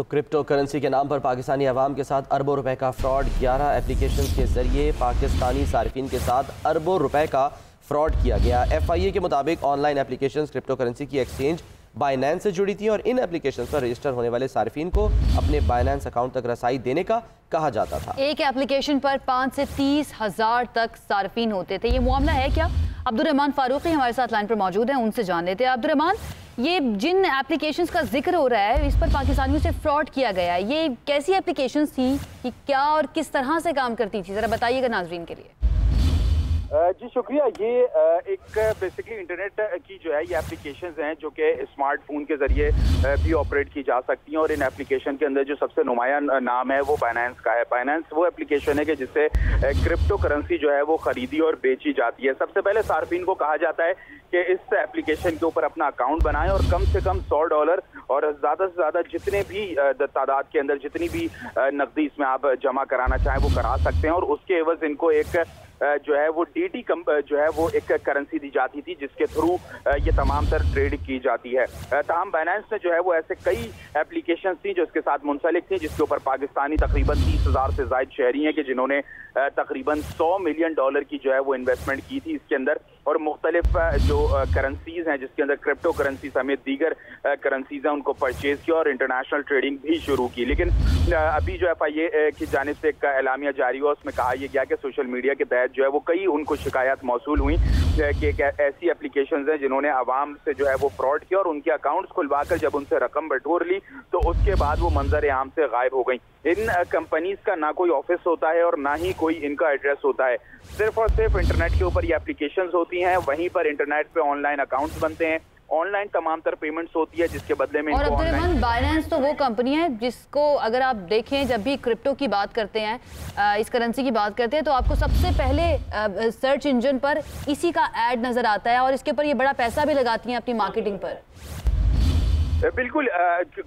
तो crypto currency के नाम पर पाकिस्तानी अवाम के साथ अरबों रुपए का फ्रॉड। 11 एप्लीकेशन के जरिए पाकिस्तानी सार्फिन के साथ अरबों रुपए का फ्रॉड किया गया। FIA के मुताबिक ऑनलाइन एप्लीकेशन क्रिप्टो करेंसी की एक्सचेंज बाइनेंस से जुड़ी थी और इन एप्लीकेशन पर रजिस्टर होने वाले सार्फिन को अपने बाइनेंस अकाउंट तक रसाई देने का कहा जाता था। एक एप्लीकेशन पर 5 से 30 हज़ार तक सार्फिन होते थे। ये मामला है क्या? अब्दुर्रहमान फारूकी हमारे साथ लाइन पर मौजूद हैं, उनसे जान लेते हैं। अब्दुर्रहमान, ये जिन एप्लीकेशंस का जिक्र हो रहा है, इस पर पाकिस्तानियों से फ्रॉड किया गया है, ये कैसी एप्लीकेशंस थी, कि क्या और किस तरह से काम करती थी, ज़रा बताइएगा नाजरीन के लिए। जी शुक्रिया। ये एक बेसिकली इंटरनेट की जो है ये एप्लीकेशंस हैं जो कि स्मार्टफोन के जरिए भी ऑपरेट की जा सकती हैं और इन एप्लीकेशन के अंदर जो सबसे नुमाया नाम है वो बाइनेंस का है। बाइनेंस वो एप्लीकेशन है कि जिससे क्रिप्टो करेंसी जो है वो खरीदी और बेची जाती है। सबसे पहले सार्फिन को कहा जाता है कि इस एप्लीकेशन के ऊपर अपना अकाउंट बनाएं और कम से कम $100 और ज़्यादा से ज़्यादा जितने भी तादाद के अंदर जितनी भी नकदी इसमें आप जमा कराना चाहें वो करा सकते हैं और उसके एवज इनको एक जो है वो DT जो है वो एक करेंसी दी जाती थी जिसके थ्रू ये तमाम तर ट्रेड की जाती है। तमाम बाइनेंस में जो है वो ऐसे कई एप्लीकेशन थी जो इसके साथ मुंसलिक थी, जिसके ऊपर पाकिस्तानी तकरीबन 30,000 से ज़ायद शहरी हैं कि जिन्होंने तकरीबन $100 मिलियन की जो है वो इन्वेस्टमेंट की थी इसके अंदर। और मुख्तलिफ जो करेंसीज हैं जिसके अंदर क्रिप्टो करेंसी समेत दीगर करेंसीज हैं उनको परचेज किया और इंटरनेशनल ट्रेडिंग भी शुरू की। लेकिन अभी जो FIA की जानिब से एक एलामिया जारी हुआ, उसमें कहा यह गया कि सोशल मीडिया के तहत जो है वो कई उनको शिकायत मौसूल हुई कि एक ऐसी एप्लीकेशंस हैं जिन्होंने आवाम से जो है वो फ्रॉड किया और उनके अकाउंट्स खुलवाकर जब उनसे रकम बटोर ली तो उसके बाद वो मंजर आम से गायब हो गई। इन कंपनीज का ना कोई ऑफिस होता है और ना ही कोई इनका एड्रेस होता है, सिर्फ और सिर्फ इंटरनेट के ऊपर ये एप्लीकेशंस होती हैं, वहीं पर इंटरनेट पे ऑनलाइन अकाउंट्स बनते हैं, ऑनलाइन तमाम तर पेमेंट्स होती है जिसके बदले में। और अब्दुर्रहमान, बाइनेंस तो वो कंपनी है जिसको अगर आप देखें जब भी क्रिप्टो की बात करते हैं, इस करेंसी की बात करते हैं तो आपको सबसे पहले सर्च इंजन पर इसी का ऐड नजर आता है और इसके ऊपर ये बड़ा पैसा भी लगाती हैं अपनी मार्केटिंग पर। बिल्कुल,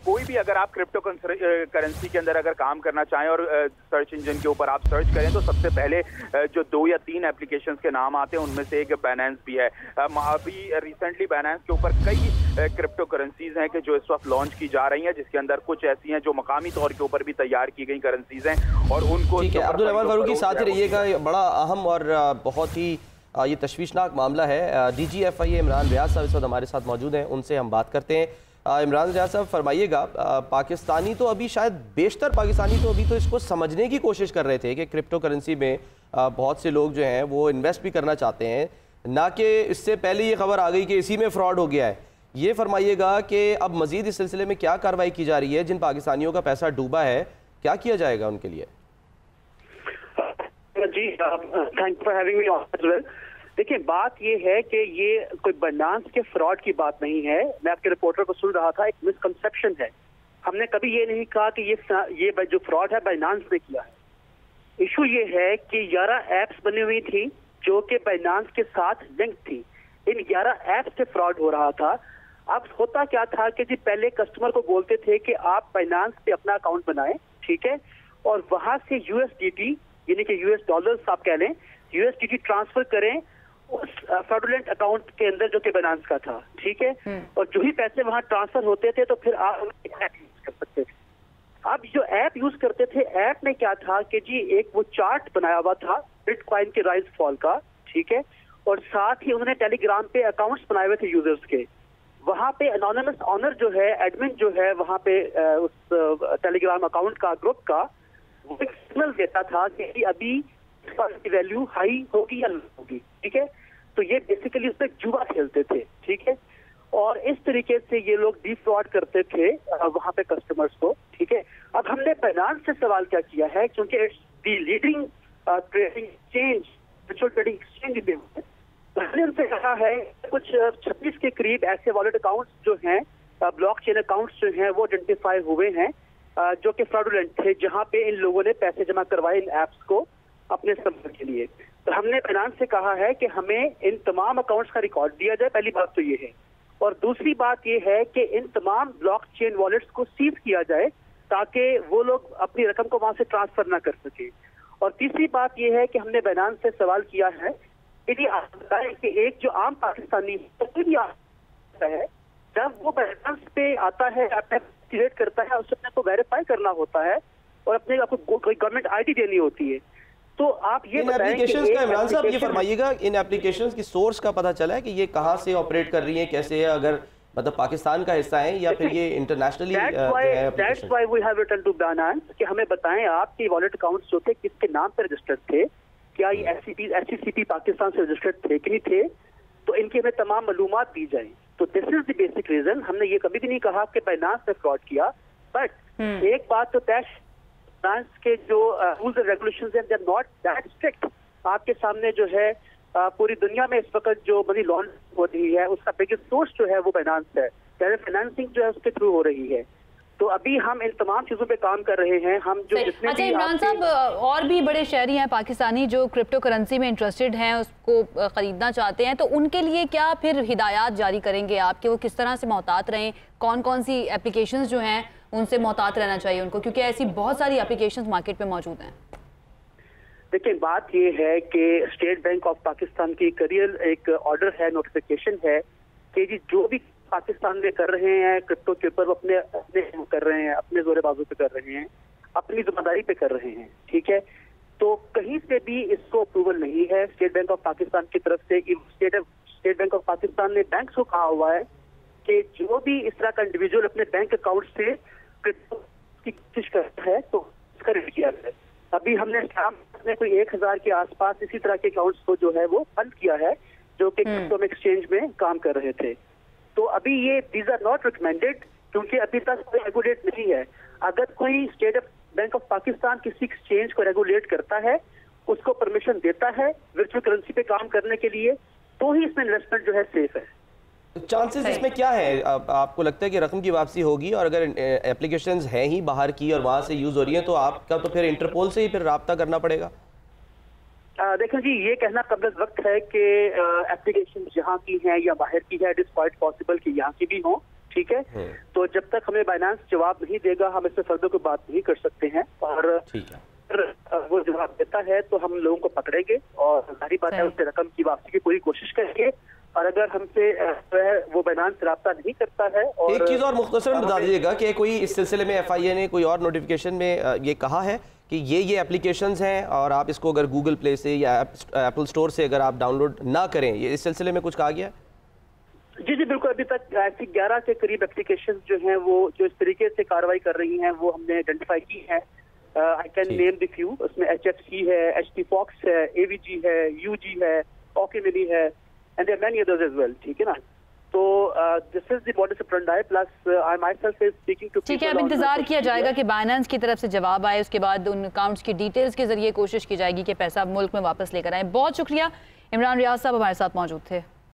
कोई भी अगर आप क्रिप्टो करेंसी के अंदर अगर काम करना चाहें और सर्च इंजन के ऊपर आप सर्च करें तो सबसे पहले जो 2 या 3 एप्लीकेशंस के नाम आते हैं उनमें से एक बाइनेंस भी है। अभी रिसेंटली बाइनेंस के ऊपर कई क्रिप्टो करेंसीज हैं कि जो इस वक्त लॉन्च की जा रही हैं, जिसके अंदर कुछ ऐसी हैं जो मकामी तौर के ऊपर भी तैयार की गई करेंसीज हैं और उनको। अब्दुर्रहमान फारूकी साथ ही रहिएगा, बड़ा अहम और बहुत ही ये तशवीशनाक मामला है। DG FIA इमरान रियाज साहब इस वक्त हमारे साथ मौजूद हैं, उनसे हम बात करते हैं। इमरान रियाज साहब फरमाइएगा, पाकिस्तानी तो अभी शायद बेशतर पाकिस्तानी तो अभी तो इसको समझने की कोशिश कर रहे थे कि क्रिप्टो करेंसी में बहुत से लोग जो हैं वो इन्वेस्ट भी करना चाहते हैं, ना कि इससे पहले ये खबर आ गई कि इसी में फ्रॉड हो गया है। ये फरमाइएगा कि अब मजीद इस सिलसिले में क्या कार्रवाई की जा रही है, जिन पाकिस्तानियों का पैसा डूबा है क्या किया जाएगा उनके लिए? जी, thank you for having me on as well. देखिए, बात ये है कि ये कोई बाइनेंस के फ्रॉड की बात नहीं है। मैं आपके रिपोर्टर को सुन रहा था, एक मिसकंसेप्शन है। हमने कभी ये नहीं कहा कि ये जो फ्रॉड है बाइनेंस ने किया है। इशू ये है कि 11 एप्स बनी हुई थी जो कि बाइनेंस के साथ लिंक थी। इन 11 एप्स से फ्रॉड हो रहा था। अब होता क्या था कि जी पहले कस्टमर को बोलते थे कि आप बाइनेंस पे अपना अकाउंट बनाएं, ठीक है, और वहां से USDT यानी कि US डॉलर्स आप कह लें, USDT ट्रांसफर करें उस फ्रॉडुलेंट अकाउंट के अंदर जो कि बाइनेंस का था, ठीक है। और जो ही पैसे वहां ट्रांसफर होते थे तो फिर आप ऐप यूज कर सकते थे। अब जो ऐप यूज करते थे, ऐप में क्या था कि जी एक वो चार्ट बनाया हुआ था बिटकॉइन के राइज फॉल का, ठीक है, और साथ ही उन्होंने टेलीग्राम पे अकाउंट्स बनाए हुए थे यूजर्स के। वहां पे एनोनिमस ऑनर जो है, एडमिन जो है वहां पे उस टेलीग्राम अकाउंट का, ग्रुप का, वो एक सिग्नल देता था कि अभी की वैल्यू हाई होगी या लो होगी, ठीक है। तो ये बेसिकली उसमें जुआ खेलते थे, ठीक है, और इस तरीके से ये लोग डिफ्रॉड करते थे वहां पे कस्टमर्स को, ठीक है। अब हमने बाइनेंस से सवाल क्या किया है, क्योंकि it's the leading trading exchange, virtual trading exchange पे, तो हमने उनसे कहा है कुछ 26 के करीब ऐसे वॉलेट अकाउंट्स जो हैं, ब्लॉकचेन अकाउंट्स जो हैं वो आइडेंटिफाई हुए हैं जो कि फ्रॉडुलेंट थे, जहां पे इन लोगों ने पैसे जमा करवाए इन एप्स को अपने इस्तेमाल के लिए। तो हमने बाइनेंस से कहा है कि हमें इन तमाम अकाउंट्स का रिकॉर्ड दिया जाए, पहली बात तो ये है। और दूसरी बात ये है कि इन तमाम ब्लॉकचेन वॉलेट्स को सीज किया जाए ताकि वो लोग अपनी रकम को वहां से ट्रांसफर ना कर सके। और तीसरी बात ये है कि हमने बाइनेंस से सवाल किया है कि आप बताएं कि एक जो आम पाकिस्तानी है जब वो बाइनेंस पे आता है अपने एक्टिवेट करता है उसे अपने को वेरीफाई करना होता है और अपने आपको कोई गवर्नमेंट आईडी देनी होती है। तो आप ये इन एप्लीकेशंस का इमरान साहब ये फरमाइएगा, इन एप्लीकेशंस की सोर्स का पता चला है कि ये कहाँ से ऑपरेट कर रही है, कैसे है, अगर मतलब पाकिस्तान का हिस्सा है या फिर ये internationally? That's why we have written to Binance कि हमें बताएं आपके वॉलेट अकाउंट्स जो थे किसके नाम पर रजिस्टर्ड थे, क्या ये एससीसीपी पाकिस्तान से रजिस्टर्ड थे कि नहीं थे, तो इनकी हमें तमाम मालूमात दी जाए। तो this is the basic reason. हमने ये कभी भी नहीं कहा कि बायनांस ने फ्रॉड किया, बट एक बात तो तय, बायनांस के जो रूल्स एंड रेगुलेशंस हैं they are not that strict. आपके सामने जो है पूरी दुनिया में इस वक्त जो मनी लॉन्ड्रिंग हो रही है उसका बिगेस्ट सोर्स जो है वो बायनांस है, फाइनेंसिंग जो है उसके थ्रू हो रही है। तो अभी हम इन तमाम चीजों पे काम कर रहे हैं। हम जो जितने अच्छा इमरान साहब, और भी बड़े शहरी हैं पाकिस्तानी जो क्रिप्टो करेंसी में इंटरेस्टेड हैं, उसको खरीदना चाहते हैं, तो उनके लिए क्या फिर हिदायत जारी करेंगे आप कि वो किस तरह से मोहतात रहें, कौन कौन सी एप्लीकेशंस जो हैं उनसे मोहतात रहना चाहिए उनको, क्योंकि ऐसी बहुत सारी एप्लीकेशंस मार्केट में मौजूद हैं? देखिए बात ये है कि स्टेट बैंक ऑफ पाकिस्तान की करियर एक ऑर्डर है, नोटिफिकेशन है कि जी जो भी पाकिस्तान में कर रहे हैं क्रिप्टो के ऊपर, वो अपने अपने कर रहे हैं, अपने जोरे बाजू पे कर रहे हैं, अपनी जिम्मेदारी पे कर रहे हैं, ठीक है। तो कहीं से भी इसको अप्रूवल नहीं है स्टेट बैंक ऑफ पाकिस्तान की तरफ से। स्टेट बैंक ऑफ पाकिस्तान ने बैंक को कहा हुआ है कि जो भी इस तरह का इंडिविजुअल अपने बैंक अकाउंट से क्रिप्टो की कोशिश करता है तो इसका रेट किया जाए। अभी हमने कोई 1000 के आसपास इसी तरह के अकाउंट्स को जो है वो बंद किया है जो कि क्रिप्टो एक्सचेंज में काम कर रहे थे। तो अभी ये दीज आर नॉट रिकमेंडेड क्योंकि अभी तक कोई रेगुलेट नहीं है। अगर कोई स्टेट बैंक ऑफ पाकिस्तान किसी एक्सचेंज को रेगुलेट करता है, उसको परमिशन देता है वर्चुअल करेंसी पे काम करने के लिए, तो ही इसमें इन्वेस्टमेंट जो है सेफ है। चांसेस इसमें क्या है? आपको लगता है कि रकम की वापसी होगी? और अगर एप्लीकेशंस हैं ही बाहर की और वहाँ से यूज़ हो रही हैं तो आपका तो फिर इंटरपोल से ही फिर राब्ता करना पड़ेगा। देखो जी, ये कहना कब्ल वक्त है कि एप्लीकेशन जहाँ की हैं या बाहर की है, इट इज क्वाइट पॉसिबल कि यहाँ की भी हो, ठीक है। तो जब तक हमें बाइनेंस जवाब नहीं देगा हम इससे फर्दर कोई बात नहीं कर सकते हैं, और वो जवाब देता है तो हम लोगों को पकड़ेंगे और सारी बात है उससे रकम की वापसी की पूरी कोशिश करेंगे। और अगर हमसे वो बाइनेंस राब्ता नहीं करता है, और एक चीज़ और मुख्तसरन बता दीजिएगा कि कोई इस सिलसिले में FIA ने कोई और नोटिफिकेशन में ये कहा है कि ये एप्लीकेशंस हैं और आप इसको अगर गूगल प्ले से या एप्पल स्टोर से अगर आप डाउनलोड ना करें, ये इस सिलसिले में कुछ कहा गया है? जी जी बिल्कुल। अभी तक ऐसी 11 के करीब एप्लीकेशन जो हैं वो जो इस तरीके से कार्रवाई कर रही हैं वो हमने आइडेंटिफाई की है। I can name the few. उसमें HFC है, HP Fox है, AVG है, UG है, OKMini है, and there many others as well, ठीक है ना। तो this is the modus operandi plus I myself is speaking to people. ठीक है, अब इंतजार किया जाएगा कि बाइनेंस की तरफ से जवाब आए, उसके बाद उन अकाउंट्स की डिटेल्स के जरिए कोशिश की जाएगी कि पैसा मुल्क में वापस लेकर आए। बहुत शुक्रिया, इमरान रियाज साहब हमारे साथ मौजूद थे।